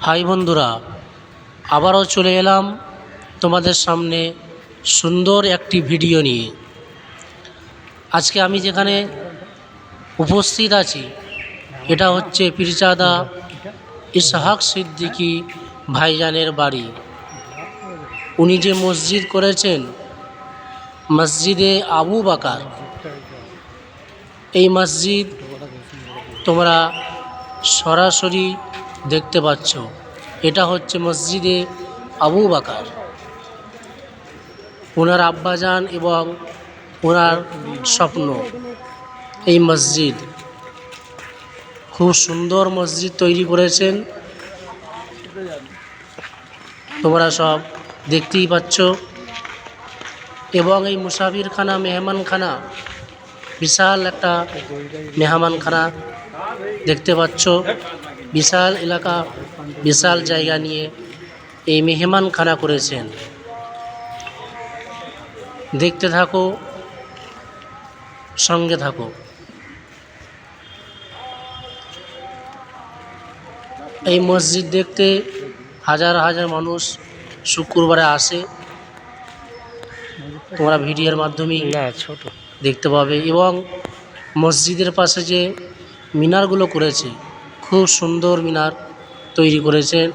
High বন্ধুরা, আবারও চলে এলাম তোমাদের সামনে সুন্দর একটি ভিডিও নিয়ে। আজকে আমি যেখানে উপস্থিত আছি এটা হচ্ছে পীরজাদা ইসহাক সিদ্দিকী ভাইজানের বাড়ি। উনি যে মসজিদ করেছেন, মসজিদে আবু বাকার, এই মসজিদ তোমরা সরাসরি দেখতে পাচ্ছ। এটা হচ্ছে মসজিদে আবু বাকার। ওনার আব্বাজান এবং ওনার স্বপ্ন এই মসজিদ। খুব সুন্দর মসজিদ তৈরি করেছেন, তোমরা সব দেখতেই পাচ্ছ। এবং এই মুসাফিরখানা, মেহমানখানা, বিশাল একটা মেহমানখানা দেখতে পাচ্ছ। বিশাল এলাকা, বিশাল জায়গা নিয়ে এই মেহমানখানা করেছেন। দেখতে থাকো, সঙ্গে থাকো। এই মসজিদ দেখতে হাজার হাজার মানুষ শুক্রবারে আসে, তোমরা ভিডিওর মাধ্যমেই দেখতে পাবে। এবং মসজিদের পাশে যে মিনারগুলো করেছে, খুব সুন্দর মিনার তৈরি করেছেন।